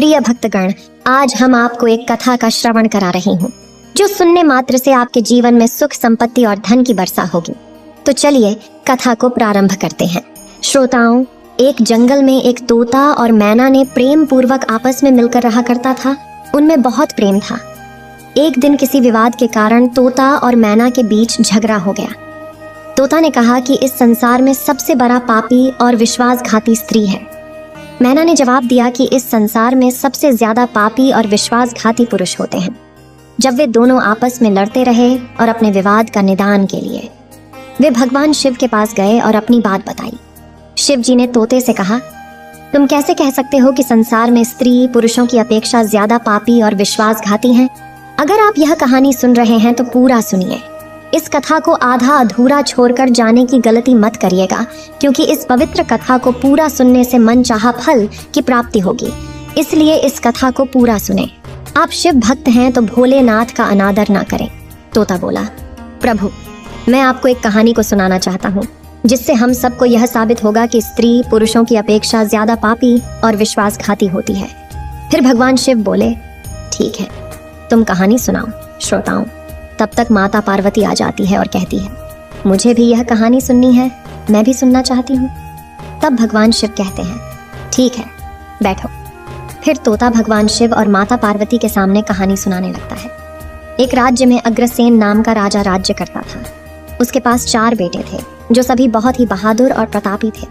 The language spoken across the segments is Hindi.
प्रिय भक्तगण, आज हम आपको एक कथा का श्रवण करा रही हूँ जो सुनने मात्र से आपके जीवन में सुख, संपत्ति और धन की वर्षा होगी। तो चलिए कथा को प्रारंभ करते हैं। श्रोताओं, एक जंगल में एक तोता और मैना ने प्रेम पूर्वक आपस में मिलकर रहा करता था। उनमें बहुत प्रेम था। एक दिन किसी विवाद के कारण तोता और मैना के बीच झगड़ा हो गया। तोता ने कहा कि इस संसार में सबसे बड़ा पापी और विश्वासघाती स्त्री है। मैना ने जवाब दिया कि इस संसार में सबसे ज्यादा पापी और विश्वासघाती पुरुष होते हैं। जब वे दोनों आपस में लड़ते रहे और अपने विवाद का निदान के लिए वे भगवान शिव के पास गए और अपनी बात बताई। शिव जी ने तोते से कहा, तुम कैसे कह सकते हो कि संसार में स्त्री पुरुषों की अपेक्षा ज्यादा पापी और विश्वासघाती हैं? अगर आप यह कहानी सुन रहे हैं तो पूरा सुनिए। इस कथा को आधा अधूरा छोड़कर जाने की गलती मत करिएगा, क्योंकि इस पवित्र कथा को पूरा सुनने से मन चाहा फल की प्राप्ति होगी। इसलिए इस कथा को पूरा सुने। आप शिव भक्त हैं तो भोलेनाथ का अनादर ना करें। तोता बोला, प्रभु, मैं आपको एक कहानी को सुनाना चाहता हूँ जिससे हम सबको यह साबित होगा कि स्त्री पुरुषों की अपेक्षा ज्यादा पापी और विश्वासघाती होती है। फिर भगवान शिव बोले, ठीक है, तुम कहानी सुनाओ। श्रोताओं, तब तक माता पार्वती आ जाती है और कहती है, मुझे भी यह कहानी सुननी है, मैं भी सुनना चाहती हूँ। तब भगवान शिव कहते हैं, ठीक है, बैठो। फिर तोता भगवान शिव और माता पार्वती के सामने कहानी सुनाने लगता है। एक राज्य में अग्रसेन नाम का राजा राज्य करता था। उसके पास 4 बेटे थे जो सभी बहुत ही बहादुर और प्रतापी थे।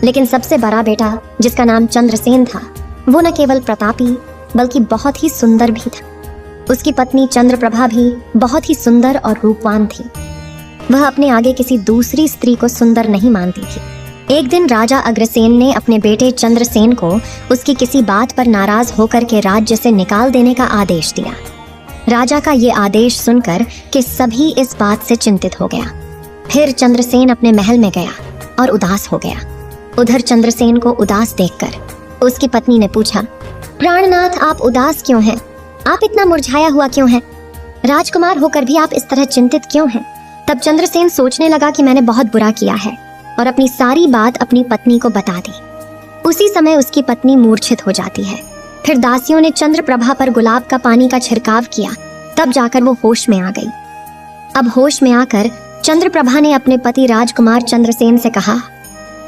लेकिन सबसे बड़ा बेटा, जिसका नाम चंद्रसेन था, वो न केवल प्रतापी बल्कि बहुत ही सुंदर भी था। उसकी पत्नी चंद्रप्रभा भी बहुत ही सुंदर और रूपवान थी। वह अपने आगे किसी दूसरी स्त्री को सुंदर नहीं मानती थी। एक दिन राजा अग्रसेन ने अपने बेटे चंद्रसेन को उसकी किसी बात पर नाराज होकर के राज्य से निकाल देने का आदेश दिया। राजा का ये आदेश सुनकर कि सभी इस बात से चिंतित हो गया। फिर चंद्रसेन अपने महल में गया और उदास हो गया। उधर चंद्रसेन को उदास देखकर उसकी पत्नी ने पूछा, प्राणनाथ, आप उदास क्यों हैं? आप इतना मुरझाया हुआ क्यों हैं? राजकुमार होकर भी आप इस तरह चिंतित क्यों हैं? तब चंद्रसेन सोचने लगा कि मैंने बहुत बुरा किया है और अपनी सारी बात अपनी पत्नी को बता दी। उसी समय उसकी पत्नी मूर्छित हो जाती है। फिर दासियों ने चंद्रप्रभा पर गुलाब का पानी का छिड़काव किया। तब जाकर वो होश में आ गई। अब होश में आकर चंद्रप्रभा ने अपने पति राजकुमार चंद्रसेन से कहा,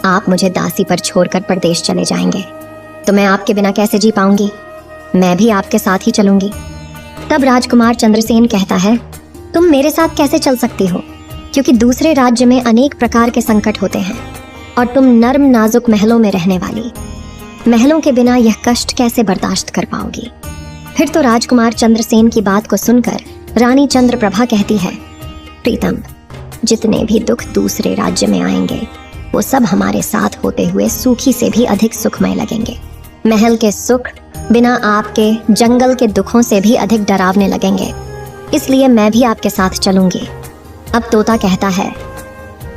आप मुझे दासी पर छोड़कर परदेश चले जाएंगे तो मैं आपके बिना कैसे जी पाऊंगी? मैं भी आपके साथ ही चलूंगी। तब राजकुमार चंद्रसेन कहता है, तुम मेरे साथ कैसे चल सकती हो? क्योंकि दूसरे राज्य में अनेक प्रकार के संकट होते हैं और तुम नर्म नाजुक महलों में रहने वाली, महलों के बिना यह कष्ट कैसे बर्दाश्त कर पाओगी? फिर तो राजकुमार चंद्रसेन की बात को सुनकर रानी चंद्रप्रभा कहती है, प्रीतम, जितने भी दुख दूसरे राज्य में आएंगे वो सब हमारे साथ होते हुए सूखी से भी अधिक सुखमय लगेंगे। महल के सुख बिना आपके जंगल के दुखों से भी अधिक डरावने लगेंगे। इसलिए मैं भी आपके साथ चलूंगी। अब तोता कहता है,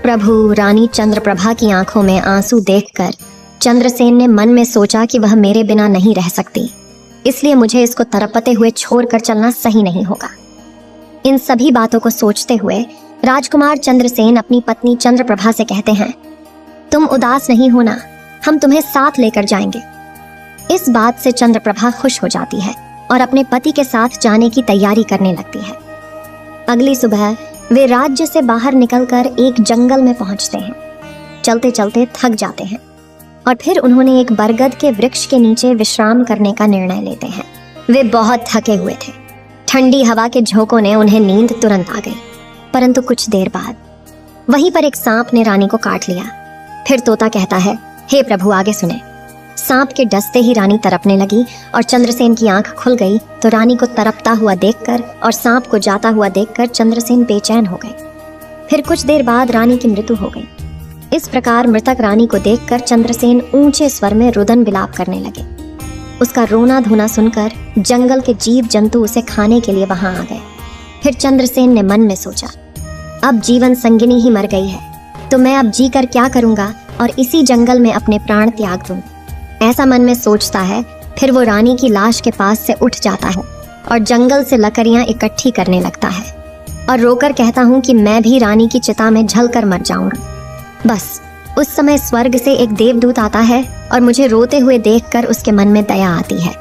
प्रभु, रानी चंद्रप्रभा की आंखों में आंसू देखकर चंद्रसेन ने मन में सोचा कि वह मेरे बिना नहीं रह सकती, इसलिए मुझे इसको तड़पते हुए छोड़कर चलना सही नहीं होगा। इन सभी बातों को सोचते हुए राजकुमार चंद्रसेन अपनी पत्नी चंद्रप्रभा से कहते हैं, तुम उदास नहीं होना, हम तुम्हें साथ लेकर जाएंगे। इस बात से चंद्रप्रभा खुश हो जाती है और अपने पति के साथ जाने की तैयारी करने लगती है। अगली सुबह वे राज्य से बाहर निकलकर एक जंगल में पहुंचते हैं। चलते चलते थक जाते हैं और फिर उन्होंने एक बरगद के वृक्ष के नीचे विश्राम करने का निर्णय लेते हैं। वे बहुत थके हुए थे। ठंडी हवा के झोंकों ने उन्हें नींद तुरंत आ गई। परंतु कुछ देर बाद वहीं पर एक सांप ने रानी को काट लिया। फिर तोता कहता है, हे प्रभु, आगे सुने। सांप के डसते ही रानी तड़पने लगी और चंद्रसेन की आंख खुल गई तो रानी को तड़पता हुआ देखकर और सांप को जाता हुआ देखकर चंद्रसेन बेचैन हो गए। फिर कुछ देर बाद रानी की मृत्यु हो गई। इस प्रकार मृतक रानी को देखकर चंद्रसेन ऊंचे स्वर में रुदन विलाप करने लगे। उसका रोना धोना सुनकर जंगल के जीव जंतु उसे खाने के लिए वहां आ गए। फिर चंद्रसेन ने मन में सोचा, अब जीवन संगिनी ही मर गई है तो मैं अब जी कर क्या करूंगा और इसी जंगल में अपने प्राण त्याग दूं। ऐसा मन में सोचता है। फिर वो रानी की लाश के पास से उठ जाता है और जंगल से लकड़ियां इकट्ठी करने लगता है और रोकर कहता हूं कि मैं भी रानी की चिता में जलकर मर जाऊंगा। बस उस समय स्वर्ग से एक देवदूत आता है और मुझे रोते हुए देखकर उसके मन में दया आती है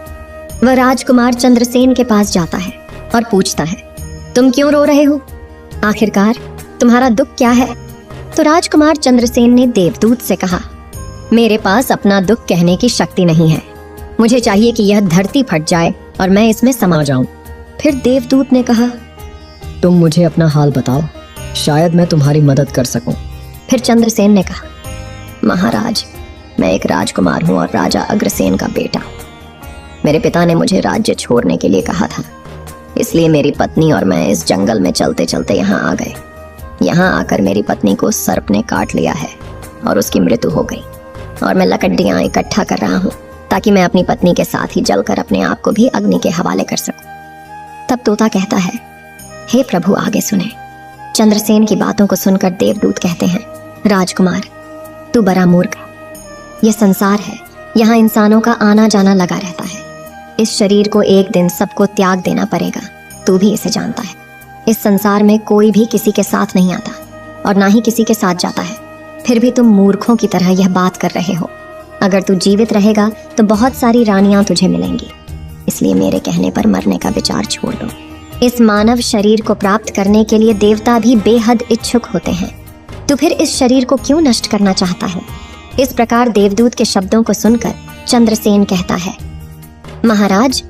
वह राजकुमार चंद्रसेन के पास जाता है और पूछता है, तुम क्यों रो रहे हो? आखिरकार तुम्हारा दुख क्या है? तो राजकुमार चंद्रसेन ने देवदूत से कहा, मेरे पास अपना दुख कहने की शक्ति नहीं है। मुझे चाहिए कि यह धरती फट जाए और मैं इसमें समा जाऊं। फिर देवदूत ने कहा, तुम मुझे अपना हाल बताओ, शायद मैं तुम्हारी मदद कर सकूं। फिर चंद्रसेन ने कहा, महाराज, मैं एक राजकुमार हूं और राजा अग्रसेन का बेटा। मेरे पिता ने मुझे राज्य छोड़ने के लिए कहा था, इसलिए मेरी पत्नी और मैं इस जंगल में चलते चलते यहाँ आ गए। यहाँ आकर मेरी पत्नी को सर्प ने काट लिया है और उसकी मृत्यु हो गई, और मैं लकड़ियाँ इकट्ठा कर रहा हूँ ताकि मैं अपनी पत्नी के साथ ही जलकर अपने आप को भी अग्नि के हवाले कर सकूं। तब तोता कहता है, हे प्रभु, आगे सुने। चंद्रसेन की बातों को सुनकर देवदूत कहते हैं, राजकुमार, तू बड़ा मूर्ख है। यह संसार है, यहाँ इंसानों का आना जाना लगा रहता है। इस शरीर को एक दिन सबको त्याग देना पड़ेगा, तू भी इसे जानता है। इस संसार में कोई भी किसी के साथ नहीं आता और ना ही किसी के साथ जाता है, फिर भी तुम मूर्खों की तरह यह बात कर रहे हो। अगर तू जीवित रहेगा तो बहुत सारी रानियां तुझे मिलेंगी, इसलिए मेरे कहने पर मरने का विचार छोड़ दो। इस मानव शरीर को प्राप्त करने के लिए देवता भी बेहद इच्छुक होते हैं, तो फिर इस शरीर को क्यों नष्ट करना चाहता है? इस प्रकार देवदूत के शब्दों को सुनकर चंद्रसेन कहता है, महाराज,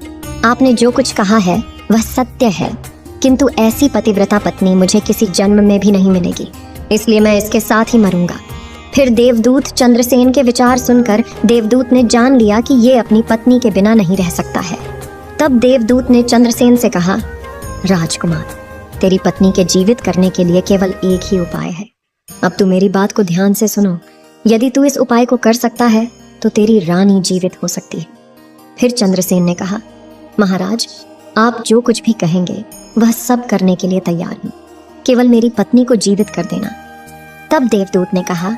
आपने जो कुछ कहा है वह सत्य है, किंतु ऐसी पतिव्रता पत्नी मुझे किसी जन्म में भी नहीं मिलेगी, इसलिए मैं इसके साथ ही मरूंगा। फिर देवदूत चंद्रसेन के विचार सुनकर देवदूत ने जान लिया कि ये अपनी पत्नी के बिना नहीं रह सकता है। तब देवदूत ने चंद्रसेन से कहा, राजकुमार, तेरी पत्नी के जीवित करने के लिए केवल एक ही उपाय है। अब तू मेरी बात को ध्यान से सुनो। यदि तू इस उपाय को कर सकता है तो तेरी रानी जीवित हो सकती है। फिर चंद्रसेन ने कहा, महाराज, आप जो कुछ भी कहेंगे वह सब करने के लिए तैयार हूं, केवल मेरी पत्नी को जीवित कर देना। तब देवदूत ने कहा,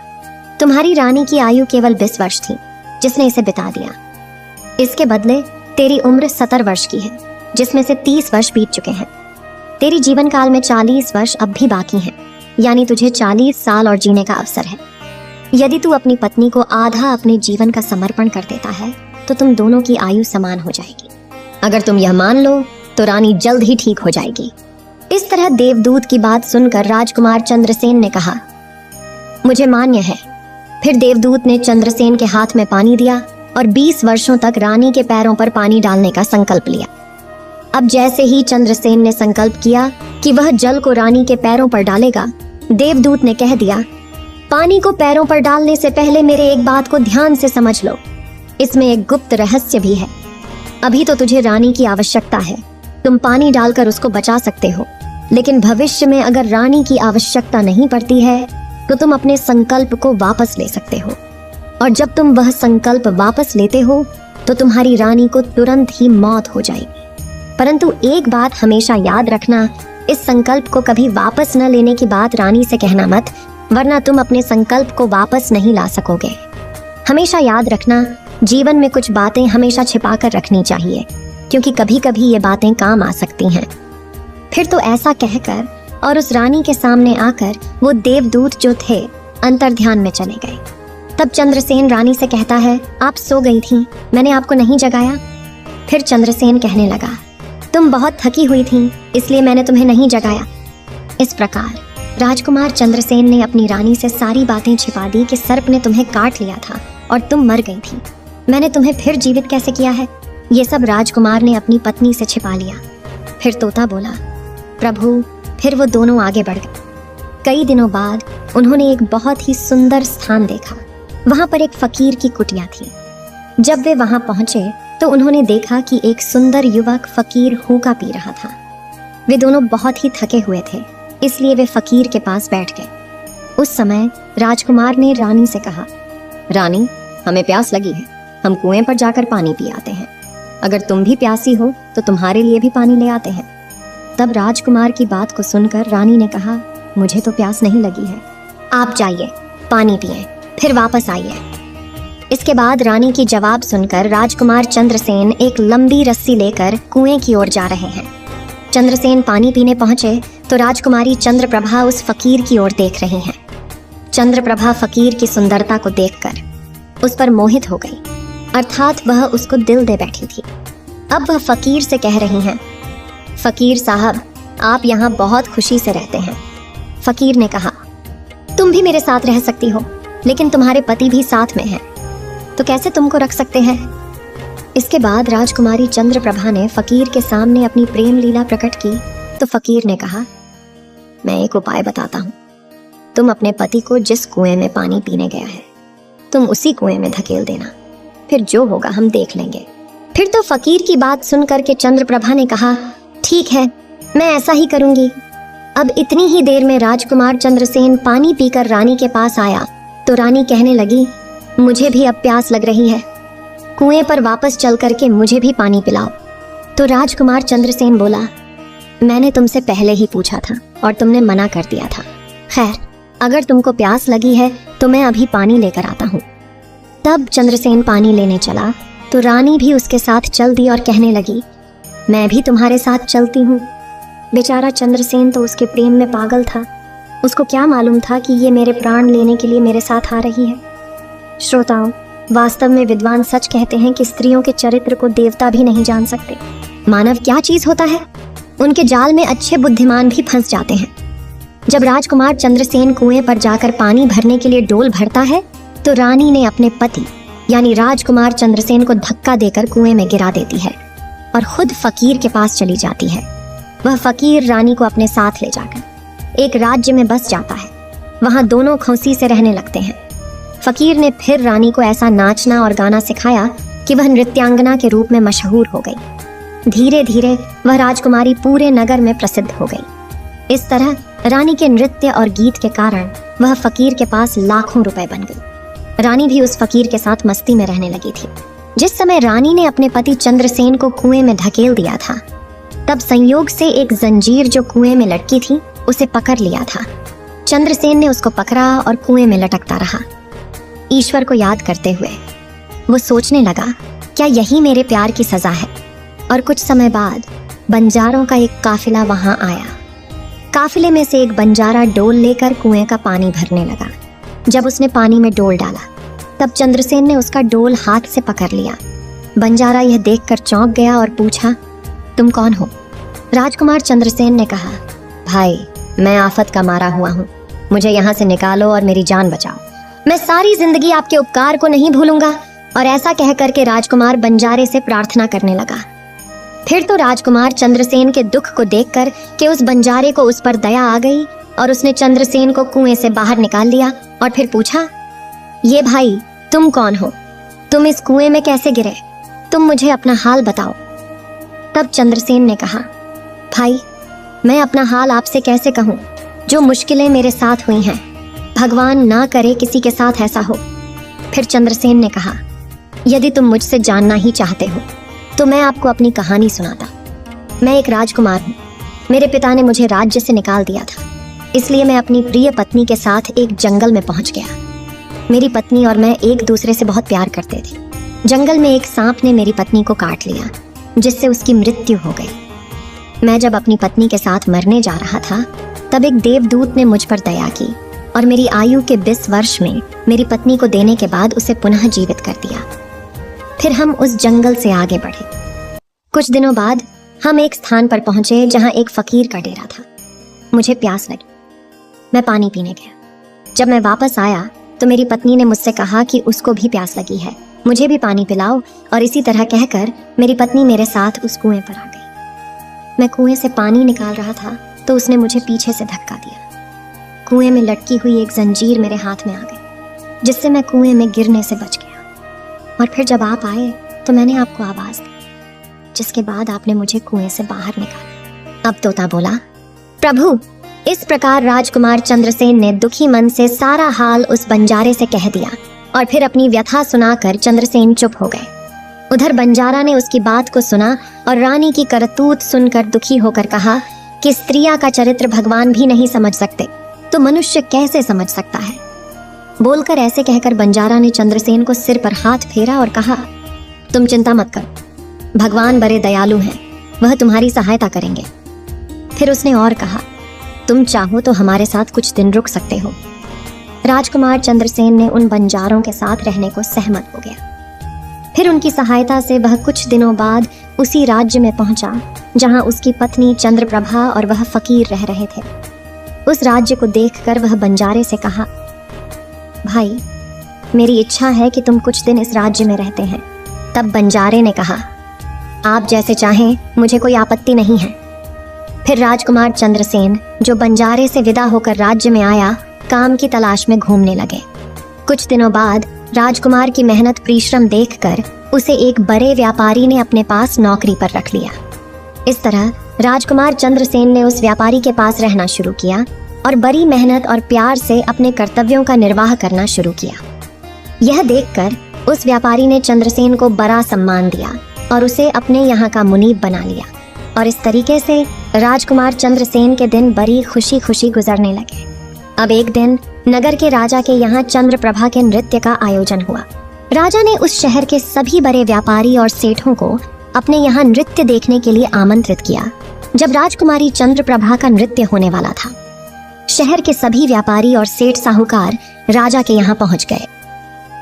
तुम्हारी रानी की आयु केवल 20 वर्ष थी, जिसने इसे बिता दिया। इसके बदले तेरी उम्र 70 वर्ष की है, जिसमें से 30 वर्ष बीत चुके हैं। तेरी जीवन काल में 40 वर्ष अब भी बाकी हैं, यानी तुझे 40 साल और जीने का अवसर है। यदि तू अपनी पत्नी को आधा अपने जीवन का समर्पण कर देता है तो तुम दोनों की आयु समान हो जाएगी। अगर तुम यह मान लो तो रानी जल्द ही ठीक हो जाएगी। इस तरह देवदूत की बात सुनकर राजकुमार चंद्रसेन ने कहा, मुझे मान्य है। फिर देवदूत ने चंद्रसेन के हाथ में पानी दिया और 20 वर्षों तक रानी के पैरों पर पानी डालने का संकल्प लिया। अब जैसे ही चंद्रसेन ने संकल्प किया कि वह जल को रानी के पैरों पर डालेगा, देवदूत ने कह दिया, पानी को पैरों पर डालने से पहले मेरे एक बात को ध्यान से समझ लो। इसमें एक गुप्त रहस्य भी है। अभी तो तुझे रानी की आवश्यकता है, तुम पानी डालकर उसको बचा सकते हो, लेकिन भविष्य में अगर रानी की आवश्यकता नहीं पड़ती है तो तुम अपने संकल्प को वापस ले सकते हो, और जब तुम वह संकल्प वापस लेते हो तो तुम्हारी रानी को तुरंत ही मौत हो जाएगी। परंतु एक बात हमेशा याद रखना, इस संकल्प को कभी वापस न लेने की बात रानी से कहना मत, वरना तुम अपने संकल्प को वापस नहीं ला सकोगे। हमेशा याद रखना, जीवन में कुछ बातें हमेशा छिपा कर रखनी चाहिए, क्योंकि कभी कभी ये बातें काम आ सकती हैं। फिर तो ऐसा कहकर और उस रानी के सामने आकर वो देवदूत जो थे अंतर्ध्यान में चले गए। तब चंद्रसेन रानी से कहता है, आप सो गई थीं, मैंने आपको नहीं जगाया? फिर चंद्रसेन कहने लगा, तुम बहुत थकी हुई थीं, इसलिए मैंने तुम्हें नहीं जगाया। इस प्रकार राजकुमार चंद्रसेन ने अपनी रानी से सारी बातें छिपा दी कि सर्प ने तुम्हें काट लिया था और तुम मर गई थी। मैंने तुम्हें फिर जीवित कैसे किया है, ये सब राजकुमार ने अपनी पत्नी से छिपा लिया। फिर तोता बोला, प्रभु। फिर वो दोनों आगे बढ़ गए। कई दिनों बाद उन्होंने एक बहुत ही सुंदर स्थान देखा। वहां पर एक फकीर की कुटिया थी। जब वे वहां पहुंचे तो उन्होंने देखा कि एक सुंदर युवक फकीर हुक्का पी रहा था। वे दोनों बहुत ही थके हुए थे, इसलिए वे फकीर के पास बैठ गए। उस समय राजकुमार ने रानी से कहा, रानी, हमें प्यास लगी है, हम कुएं पर जाकर पानी पी आते हैं। अगर तुम भी प्यासी हो तो तुम्हारे लिए भी पानी ले आते हैं। तब राजकुमार की बात को सुनकर रानी ने कहा, मुझे तो प्यास नहीं लगी है, आप जाइए, पानी पिए, फिर वापस आइए। इसके बाद रानी की जवाब सुनकर राजकुमार चंद्रसेन एक लंबी रस्सी लेकर कुएं की ओर जा रहे हैं। चंद्रसेन पानी पीने पहुंचे तो राजकुमारी चंद्रप्रभा उस फकीर की ओर देख रही हैं। चंद्रप्रभा फकीर की सुंदरता को देखकर उस पर मोहित हो गई, अर्थात वह उसको दिल दे बैठी थी। अब वह फकीर से कह रही हैं, फकीर साहब, आप यहाँ बहुत खुशी से रहते हैं। फकीर ने कहा, तुम भी मेरे साथ रह सकती हो, लेकिन तुम्हारे पति भी साथ में हैं, तो कैसे तुमको रख सकते हैं? इसके बाद राजकुमारी चंद्रप्रभा ने फकीर के सामने अपनी प्रेम लीला प्रकट की तो फकीर ने कहा, मैं एक उपाय बताता हूँ। तुम अपने पति को जिस कुएं में पानी पीने गया है, तुम उसी कुएं में धकेल देना, फिर जो होगा हम देख लेंगे। फिर तो फकीर की बात सुनकर के चंद्रप्रभा ने कहा, ठीक है, मैं ऐसा ही करूंगी। अब इतनी ही देर में राजकुमार चंद्रसेन पानी पीकर रानी के पास आया तो रानी कहने लगी, मुझे भी अब प्यास लग रही है, कुएं पर वापस चल करके मुझे भी पानी पिलाओ। तो राजकुमार चंद्रसेन बोला, मैंने तुमसे पहले ही पूछा था और तुमने मना कर दिया था। खैर, अगर तुमको प्यास लगी है तो मैं अभी पानी लेकर आता हूँ। तब चंद्रसेन पानी लेने चला तो रानी भी उसके साथ चल दी और कहने लगी, मैं भी तुम्हारे साथ चलती हूँ। बेचारा चंद्रसेन तो उसके प्रेम में पागल था। उसको क्या मालूम था कि ये मेरे प्राण लेने के लिए मेरे साथ आ रही है। श्रोताओं, वास्तव में विद्वान सच कहते हैं कि स्त्रियों के चरित्र को देवता भी नहीं जान सकते। मानव क्या चीज होता है, उनके जाल में अच्छे बुद्धिमान भी फंस जाते हैं। जब राजकुमार चंद्रसेन कुएं पर जाकर पानी भरने के लिए डोल भरता है तो रानी ने अपने पति यानी राजकुमार चंद्रसेन को धक्का देकर कुएं में गिरा देती है और खुद फकीर के पास चली जाती है। वह फकीर रानी को अपने साथ ले जाकर एक राज्य में बस जाता है। वहां दोनों खुशी से रहने लगते हैं। फकीर ने फिर रानी को ऐसा नाचना और गाना सिखाया कि वह नृत्यांगना के रूप में मशहूर हो गई। धीरे धीरे वह राजकुमारी पूरे नगर में प्रसिद्ध हो गई। इस तरह रानी के नृत्य और गीत के कारण वह फकीर के पास लाखों रुपए बन गई। रानी भी उस फकीर के साथ मस्ती में रहने लगी थी। जिस समय रानी ने अपने पति चंद्रसेन को कुएं में धकेल दिया था, तब संयोग से एक जंजीर जो कुएं में लटकी थी उसे पकड़ लिया था। चंद्रसेन ने उसको पकड़ा और कुएं में लटकता रहा। ईश्वर को याद करते हुए वो सोचने लगा, क्या यही मेरे प्यार की सजा है? और कुछ समय बाद बंजारों का एक काफिला वहां आया। काफिले में से एक बंजारा डोल लेकर कुएं का पानी भरने लगा। जब उसने पानी में डोल डाला तब चंद्रसेन ने उसका डोल हाथ से पकड़ लिया। बंजारा यह देखकर चौंक गया और पूछा, तुम कौन हो? राजकुमार चंद्रसेन ने कहा, भाई, मैं आफत का मारा हुआ हूँ, मुझे यहाँ से निकालो और मेरी जान बचाओ। मैं सारी जिंदगी आपके उपकार को नहीं भूलूंगा। और ऐसा कह करके राजकुमार बंजारे से प्रार्थना करने लगा। फिर तो राजकुमार चंद्रसेन के दुख को देखकर कि उस बंजारे को उस पर दया आ गई और उसने चंद्रसेन को कुएं से बाहर निकाल लिया और फिर पूछा, ये भाई, तुम कौन हो? तुम इस कुएं में कैसे गिरे? तुम मुझे अपना हाल बताओ। तब चंद्रसेन ने कहा, भाई, मैं अपना हाल आपसे कैसे कहूँ? जो मुश्किलें मेरे साथ हुई हैं, भगवान ना करे किसी के साथ ऐसा हो। फिर चंद्रसेन ने कहा, यदि तुम मुझसे जानना ही चाहते हो तो मैं आपको अपनी कहानी सुनाता। मैं एक राजकुमार हूँ। मेरे पिता ने मुझे राज्य से निकाल दिया था, इसलिए मैं अपनी प्रिय पत्नी के साथ एक जंगल में पहुंच गया। मेरी पत्नी और मैं एक दूसरे से बहुत प्यार करते थे। जंगल में एक सांप ने मेरी पत्नी को काट लिया, जिससे उसकी मृत्यु हो गई। मैं जब अपनी पत्नी के साथ मरने जा रहा था, तब एक देवदूत ने मुझ पर दया की और मेरी आयु के 20 वर्ष में मेरी पत्नी को देने के बाद उसे पुनः जीवित कर दिया। फिर हम उस जंगल से आगे बढ़े। कुछ दिनों बाद हम एक स्थान पर पहुंचे जहां एक फकीर का डेरा था। मुझे प्यास लगी, मैं पानी पीने गया। जब मैं वापस आया तो मेरी पत्नी ने मुझसे कहा कि उसको भी प्यास लगी है, मुझे भी पानी पिलाओ। और इसी तरह कहकर मेरी पत्नी मेरे साथ उस कुएं पर आ गई। मैं कुएं से पानी निकाल रहा था तो उसने मुझे पीछे से धक्का दिया। कुएं में लटकी हुई एक जंजीर मेरे हाथ में आ गई, जिससे मैं कुएं में गिरने से बच गया। और फिर जब आप आए तो मैंने आपको आवाज दी, जिसके बाद आपने मुझे कुएं से बाहर निकाला। अब तोता बोला, प्रभु, इस प्रकार राजकुमार चंद्रसेन ने दुखी मन से सारा हाल उस बंजारे से कह दिया और फिर अपनी व्यथा सुनाकर चंद्रसेन चुप हो गए। उधर बंजारा ने उसकी बात को सुना और रानी की करतूत सुनकर दुखी होकर कहा कि स्त्रियां का चरित्र भगवान भी नहीं समझ सकते, तो मनुष्य कैसे समझ सकता है? बोलकर ऐसे कहकर बंजारा ने चंद्रसेन को सिर पर हाथ फेरा और कहा, तुम चिंता मत करो, भगवान बड़े दयालु हैं, वह तुम्हारी सहायता करेंगे। फिर उसने और कहा, तुम चाहो तो हमारे साथ कुछ दिन रुक सकते हो। राजकुमार चंद्रसेन ने उन बंजारों के साथ रहने को सहमत हो गया। फिर उनकी सहायता से वह कुछ दिनों बाद उसी राज्य में पहुंचा जहां उसकी पत्नी चंद्रप्रभा और वह फकीर रह रहे थे। उस राज्य को देखकर वह बंजारे से कहा, भाई, मेरी इच्छा है कि तुम कुछ दिन इस राज्य में रहते हैं। तब बंजारे ने कहा, आप जैसे चाहें, मुझे कोई आपत्ति नहीं है। फिर राजकुमार चंद्रसेन, जो बंजारे से विदा होकर राज्य में आया, काम की तलाश में घूमने लगे। कुछ दिनों बाद राजकुमार की मेहनत परिश्रम देखकर उसे एक बड़े व्यापारी ने अपने पास नौकरी पर रख लिया। इस तरह राजकुमार चंद्रसेन ने उस व्यापारी के पास रहना शुरू किया और बड़ी मेहनत और प्यार से अपने कर्तव्यों का निर्वाह करना शुरू किया। यह देखकर उस व्यापारी ने चंद्रसेन को बड़ा सम्मान दिया और उसे अपने यहाँ का मुनीब बना लिया। और इस तरीके से राजकुमार चंद्रसेन के दिन बड़ी खुशी खुशी गुजरने लगे। अब एक दिन नगर के राजा के यहाँ चंद्रप्रभा के नृत्य का आयोजन हुआ। राजा ने उस शहर के सभी बड़े व्यापारी और सेठों को अपने यहाँ नृत्य देखने के लिए आमंत्रित किया। जब राजकुमारी चंद्रप्रभा का नृत्य होने वाला था, शहर के सभी व्यापारी और सेठ साहूकार राजा के यहाँ पहुंच गए।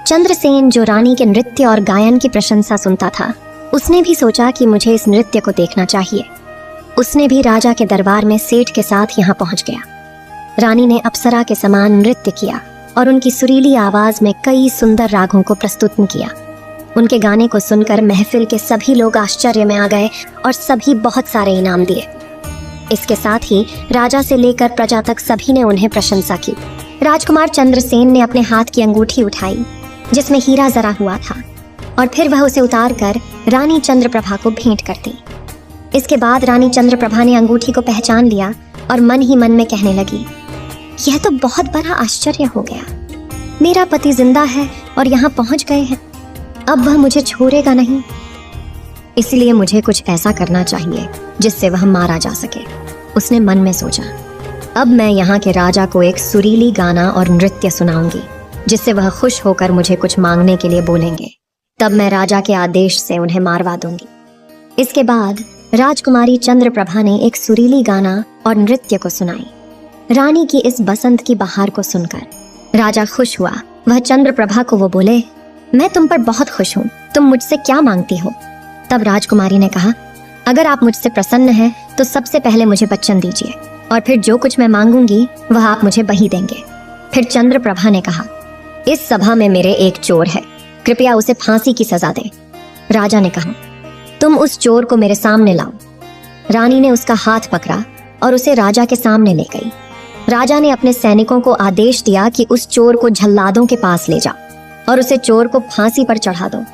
चंद्रसेन, जो रानी के नृत्य और गायन की प्रशंसा सुनता था, उसने भी सोचा कि मुझे इस नृत्य को देखना चाहिए। उसने भी राजा के दरबार में सेठ के साथ यहाँ पहुंच गया। रानी ने अप्सरा के समान नृत्य किया और उनकी सुरीली आवाज में कई सुंदर रागों को प्रस्तुत किया। उनके गाने को सुनकर महफिल के सभी लोग आश्चर्य में आ गए और सभी बहुत सारे इनाम दिए। इसके साथ ही राजा से लेकर प्रजा तक सभी ने उन्हें प्रशंसा की। राजकुमार चंद्रसेन ने अपने हाथ की अंगूठी उठाई जिसमें हीरा जरा हुआ था और फिर वह उसे उतारकर रानी चंद्रप्रभा को भेंट कर दी। इसके बाद रानी चंद्रप्रभा ने अंगूठी को पहचान लिया और मन ही मन में कहने लगी, यह तो बहुत बड़ा आश्चर्य हो गया। मेरा पति जिंदा है और यहाँ पहुंच गए हैं। अब वह मुझे छोड़ेगा नहीं, इसलिए मुझे कुछ ऐसा करना चाहिए जिससे वह मारा जा सके। उसने मन में सोचा, अब मैं यहाँ के राजा को एक सुरीली गाना और नृत्य सुनाऊंगी जिससे वह खुश होकर मुझे कुछ मांगने के लिए बोलेंगे। तब मैं राजा के आदेश से उन्हें मारवा दूंगी। इसके बाद राजकुमारी चंद्रप्रभा ने एक सुरीली गाना और नृत्य को सुनाई। रानी की इस बसंत की बहार को सुनकर राजा खुश हुआ। वह चंद्रप्रभा को वो बोले, मैं तुम पर बहुत खुश हूँ, तुम मुझसे क्या मांगती हो? तब राजकुमारी ने कहा, अगर आप मुझसे प्रसन्न हैं तो सबसे पहले मुझे वचन दीजिए और फिर जो कुछ मैं मांगूंगी वह आप मुझे वही देंगे। फिर चंद्रप्रभा ने कहा, इस सभा में मेरे एक चोर है, कृपया उसे फांसी की सजा दे। राजा ने कहा, तुम उस चोर को मेरे सामने लाओ। रानी ने उसका हाथ पकड़ा और उसे राजा के सामने ले गई। राजा ने अपने सैनिकों को आदेश दिया कि उस चोर को जल्लादों के पास ले जाओ और उसे चोर को फांसी पर चढ़ा दो।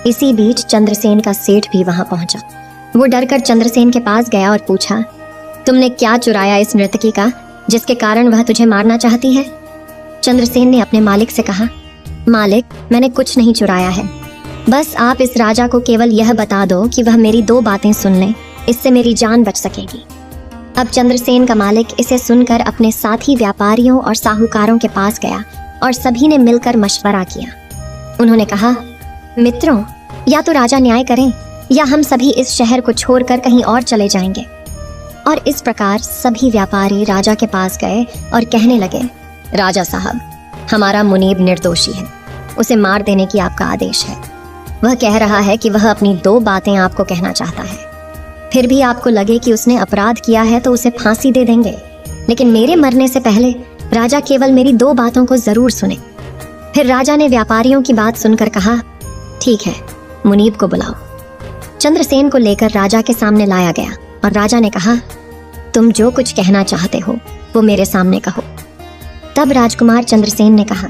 इसी बीच चंद्रसेन का सेठ भी वहां पहुंचा। वो डरकर चंद्रसेन के पास गया और पूछा, तुमने क्या चुराया इस नर्तकी का जिसके कारण वह तुझे मारना चाहती है? चंद्रसेन ने अपने मालिक से कहा, मालिक, मैंने कुछ नहीं चुराया है, बस आप इस राजा को केवल यह बता दो कि वह मेरी 2 बातें सुन ले, इससे मेरी जान बच सकेगी। अब चंद्रसेन का मालिक इसे सुनकर अपने साथी व्यापारियों और साहूकारों के पास गया और सभी ने मिलकर मशवरा किया। उन्होंने कहा, मित्रों, या तो राजा न्याय करें या हम सभी इस शहर को छोड़कर कहीं और चले जाएंगे। और इस प्रकार सभी व्यापारी राजा के पास गए और कहने लगे, राजा साहब, हमारा मुनीब निर्दोषी है, उसे मार देने की आपका आदेश है। वह कह रहा है कि वह अपनी 2 बातें आपको कहना चाहता है। फिर भी आपको लगे कि उसने अपराध किया है तो उसे फांसी दे देंगे, लेकिन मेरे मरने से पहले राजा केवल मेरी 2 बातों को जरूर सुने। फिर राजा ने व्यापारियों की बात सुनकर कहा, ठीक है, मुनीब को बुलाओ। चंद्रसेन को लेकर राजा के सामने लाया गया और राजा ने कहा, तुम जो कुछ कहना चाहते हो वो मेरे सामने कहो। तब राजकुमार चंद्रसेन ने कहा,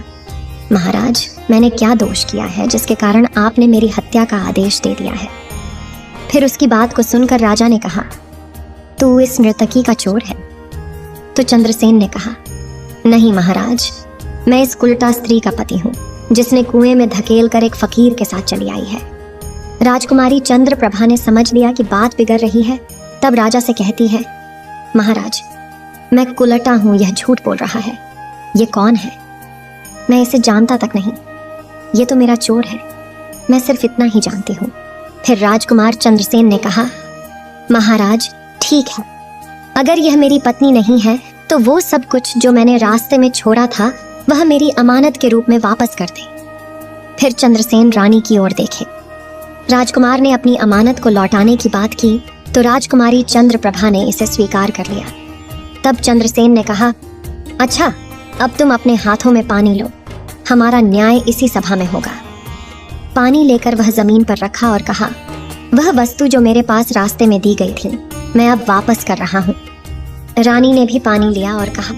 महाराज, मैंने क्या दोष किया है जिसके कारण आपने मेरी हत्या का आदेश दे दिया है? फिर उसकी बात को सुनकर राजा ने कहा, तू इस नर्तकी का चोर है? तो चंद्रसेन ने कहा, नहीं महाराज, मैं इस उल्टा स्त्री का पति हूँ जिसने कुएं में धकेल कर एक फकीर के साथ चली आई है। राजकुमारी चंद्रप्रभा ने समझ लिया कि बात बिगड़ रही है। तब राजा से कहती है, महाराज, मैं कुलटा हूँ, यह झूठ बोल रहा है। ये कौन है? मैं इसे जानता तक नहीं, ये तो मेरा चोर है, मैं सिर्फ इतना ही जानती हूँ। फिर राजकुमार चंद्रसेन ने कहा, महाराज, ठीक है, अगर यह मेरी पत्नी नहीं है तो वो सब कुछ जो मैंने रास्ते में छोड़ा था वह मेरी अमानत के रूप में वापस कर दे। फिर चंद्रसेन रानी की ओर देखे राजकुमार ने अपनी अमानत को लौटाने की बात की तो राजकुमारी चंद्रप्रभा ने इसे स्वीकार कर लिया। तब चंद्रसेन ने कहा, अच्छा, अब तुम अपने हाथों में पानी लो, हमारा न्याय इसी सभा में होगा। पानी लेकर वह जमीन पर रखा और कहा, वह वस्तु जो मेरे पास रास्ते में दी गई थी मैं अब वापस कर रहा हूँ। रानी ने भी पानी लिया और कहा,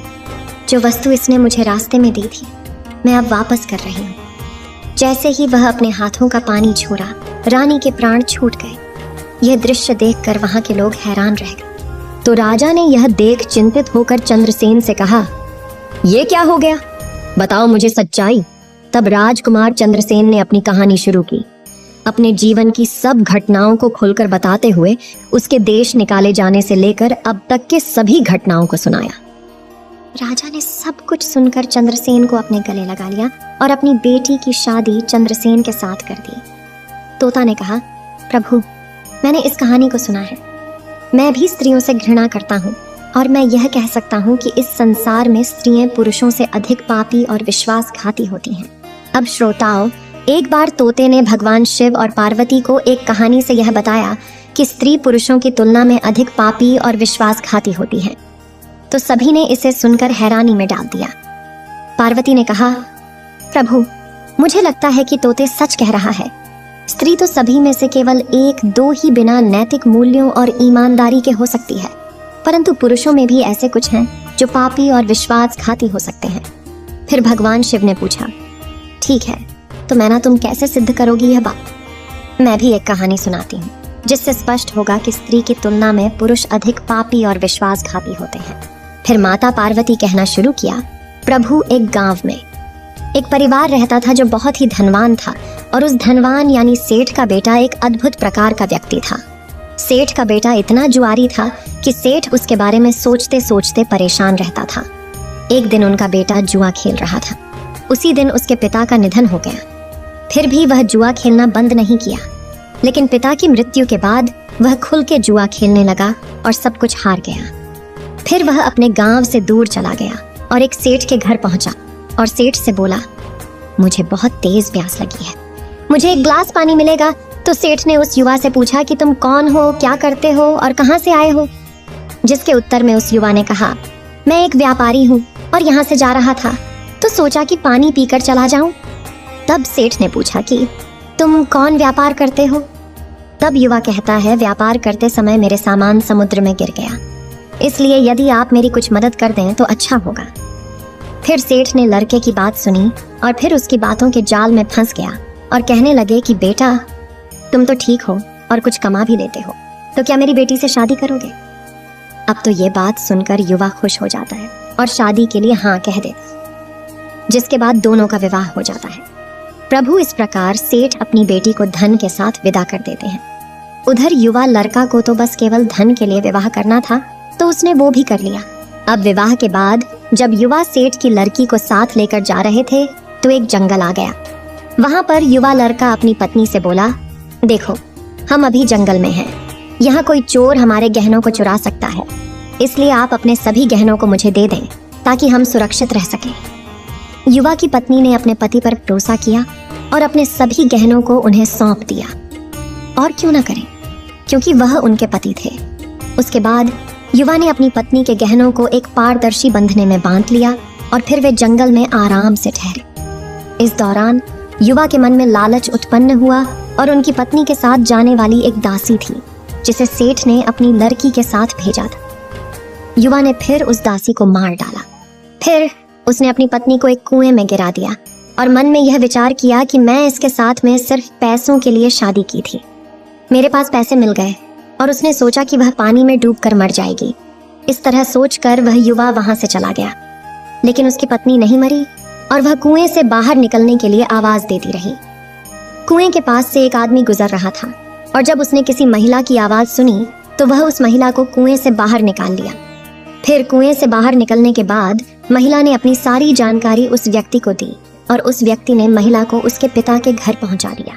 जो वस्तु इसने मुझे रास्ते में दी थी मैं अब वापस कर रही हूँ। जैसे ही वह अपने हाथों का पानी छोड़ा, रानी के प्राण छूट गए। यह दृश्य देखकर वहां के लोग हैरान रह गए। तो राजा ने यह देख चिंतित होकर चंद्रसेन से कहा, यह क्या हो गया, बताओ मुझे सच्चाई। तब राजकुमार चंद्रसेन ने अपनी कहानी शुरू की, अपने जीवन की सब घटनाओं को खुलकर बताते हुए उसके देश निकाले जाने से लेकर अब तक के सभी घटनाओं को सुनाया। राजा ने सब कुछ सुनकर चंद्रसेन को अपने गले लगा लिया और अपनी बेटी की शादी चंद्रसेन के साथ कर दी। तोता ने कहा, प्रभु, मैंने इस कहानी को सुना है। मैं भी स्त्रियों से घृणा करता हूँ और मैं यह कह सकता हूँ कि इस संसार में स्त्रियां पुरुषों से अधिक पापी और विश्वासघाती होती हैं। अब श्रोताओं, एक बार तोते ने भगवान शिव और पार्वती को एक कहानी से यह बताया कि स्त्री पुरुषों की तुलना में अधिक पापी और विश्वासघाती होती है। तो सभी ने इसे सुनकर हैरानी में डाल दिया। पार्वती ने कहा, प्रभु, मुझे लगता है कि तोते सच कह रहा है। स्त्री तो सभी में से केवल एक दो ही बिना नैतिक मूल्यों और ईमानदारी के हो सकती है, परंतु पुरुषों में भी ऐसे कुछ हैं जो पापी और विश्वासघाती हो सकते हैं। फिर भगवान शिव ने पूछा, ठीक है, तो मैना तुम कैसे सिद्ध करोगी यह बात? मैं भी एक कहानी सुनाती हूँ जिससे स्पष्ट होगा कि स्त्री की तुलना में पुरुष अधिक पापी और विश्वासघाती होते हैं। फिर माता पार्वती कहना शुरू किया, प्रभु, एक गांव में एक परिवार रहता था जो बहुत ही धनवान था और उस धनवान यानी सेठ का बेटा एक अद्भुत प्रकार का व्यक्ति था। सेठ का बेटा इतना जुआरी था कि सेठ उसके बारे में सोचते सोचते परेशान रहता था। एक दिन उनका बेटा जुआ खेल रहा था। उसी दिन उसके पिता का निधन हो गया। फिर भी वह जुआ खेलना बंद नहीं किया, लेकिन पिता की मृत्यु के बाद वह खुल के जुआ खेलने लगा और सब कुछ हार गया। फिर वह अपने गांव से दूर चला गया और एक सेठ के घर पहुंचा और सेठ से बोला, मुझे बहुत तेज प्यास लगी है, मुझे एक ग्लास पानी मिलेगा? तो सेठ ने उस युवा से पूछा कि तुम कौन हो, क्या करते हो और कहां से आए हो? जिसके उत्तर में उस युवा ने कहा, मैं एक व्यापारी हूँ और यहाँ से जा रहा था तो सोचा कि पानी पीकर चला जाऊं। तब सेठ ने पूछा कि तुम कौन व्यापार करते हो? तब युवा कहता है, व्यापार करते समय मेरे सामान समुद्र में गिर गया, इसलिए यदि आप मेरी कुछ मदद कर दें तो अच्छा होगा। फिर सेठ ने लड़के की बात सुनी और फिर उसकी बातों के जाल में फंस गया और कहने लगे कि बेटा, तुम तो ठीक हो और कुछ कमा भी लेते हो, तो क्या मेरी बेटी से शादी करोगे? अब तो ये बात सुनकर युवा खुश हो जाता है और शादी के लिए हाँ कह देता, जिसके बाद दोनों का विवाह हो जाता है। प्रभु, इस प्रकार सेठ अपनी बेटी को धन के साथ विदा कर देते हैं। उधर युवा लड़का को तो बस केवल धन के लिए विवाह करना था, तो उसने वो भी कर लिया। अब विवाह के बाद जब युवा सेठ की लड़की को साथ लेकर जा रहे थे तो एक जंगल आ गया। वहां पर युवा लड़का अपनी पत्नी से बोला, देखो, हम अभी जंगल में हैं, यहाँ कोई चोर हमारे गहनों को चुरा सकता है, इसलिए आप अपने सभी गहनों को मुझे दे दें ताकि हम सुरक्षित रह सकें। युवा की पत्नी ने अपने पति पर भरोसा किया और अपने सभी गहनों को उन्हें सौंप दिया। और क्यों न करें, क्योंकि वह उनके पति थे। उसके बाद युवा ने अपनी पत्नी के गहनों को एक पारदर्शी बंधने में बांध लिया और फिर वे जंगल में आराम से ठहरे। इस दौरान युवा के मन में लालच उत्पन्न हुआ और उनकी पत्नी के साथ जाने वाली एक दासी थी जिसे सेठ ने अपनी लड़की के साथ भेजा था। युवा ने फिर उस दासी को मार डाला। फिर उसने अपनी पत्नी को एक कुएं में गिरा दिया और मन में यह विचार किया कि मैं इसके साथ में सिर्फ पैसों के लिए शादी की थी, मेरे पास पैसे मिल गए और उसने सोचा कि वह पानी में डूबकर मर जाएगी। इस तरह सोचकर वह युवा वहां से चला गया, लेकिन उसकी पत्नी नहीं मरी और वह कुएं से बाहर निकलने के लिए आवाज देती रही। कुएं के पास से एक आदमी गुजर रहा था और जब उसने किसी महिला की आवाज सुनी तो वह उस महिला को कुएं से बाहर निकाल लिया। फिर कुएं से बाहर निकलने के बाद महिला ने अपनी सारी जानकारी उस व्यक्ति को दी और उस व्यक्ति ने महिला को उसके पिता के घर पहुंचा दिया।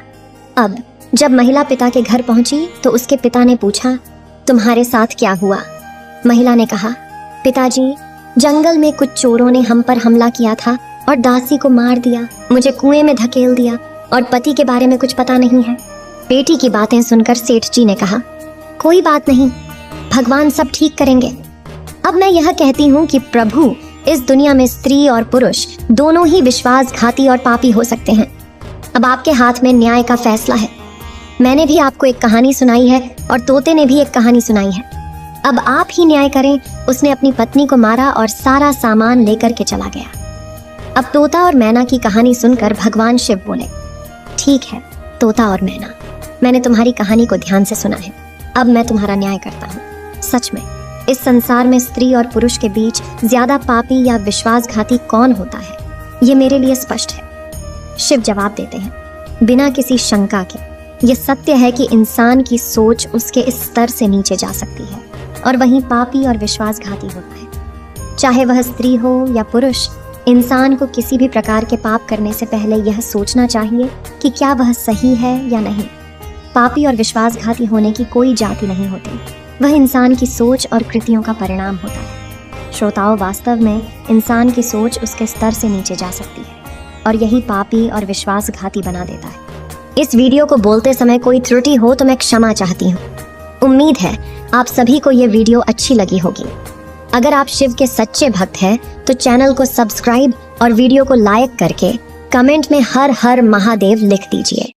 अब जब महिला पिता के घर पहुंची तो उसके पिता ने पूछा, तुम्हारे साथ क्या हुआ? महिला ने कहा, पिताजी, जंगल में कुछ चोरों ने हम पर हमला किया था और दासी को मार दिया, मुझे कुएं में धकेल दिया और पति के बारे में कुछ पता नहीं है। बेटी की बातें सुनकर सेठ जी ने कहा, कोई बात नहीं, भगवान सब ठीक करेंगे। अब मैं यह कहती हूँ कि प्रभु, इस दुनिया में स्त्री और पुरुष दोनों ही विश्वासघाती और पापी हो सकते हैं। अब आपके हाथ में न्याय का फैसला है। मैंने भी आपको एक कहानी सुनाई है और तोते ने भी एक कहानी सुनाई है। अब आप ही न्याय करें। उसने अपनी पत्नी को मारा और सारा सामान लेकर के चला गया। अब तोता और मैना की कहानी सुनकर भगवान शिव बोले, ठीक है तोता और मैना, मैंने तुम्हारी कहानी को ध्यान से सुना है। अब मैं तुम्हारा न्याय करता हूँ। सच में इस संसार में स्त्री और पुरुष के बीच ज्यादा पापी या विश्वासघाती कौन होता है, ये मेरे लिए स्पष्ट है। शिव जवाब देते हैं, बिना किसी शंका के, ये सत्य है कि इंसान की सोच उसके इस स्तर से नीचे जा सकती है और वहीं पापी और विश्वासघाती होता है। चाहे वह स्त्री हो या पुरुष, इंसान को किसी भी प्रकार के पाप करने से पहले यह सोचना चाहिए कि क्या वह सही है या नहीं। पापी और विश्वासघाती होने की कोई जाति नहीं होती, वह इंसान की सोच और कृतियों का परिणाम होता है। श्रोताओं, वास्तव में इंसान की सोच उसके स्तर से नीचे जा सकती है और यही पापी और विश्वासघाती बना देता है। इस वीडियो को बोलते समय कोई त्रुटि हो तो मैं क्षमा चाहती हूँ। उम्मीद है आप सभी को ये वीडियो अच्छी लगी होगी। अगर आप शिव के सच्चे भक्त हैं तो चैनल को सब्सक्राइब और वीडियो को लाइक करके कमेंट में हर हर महादेव लिख दीजिए।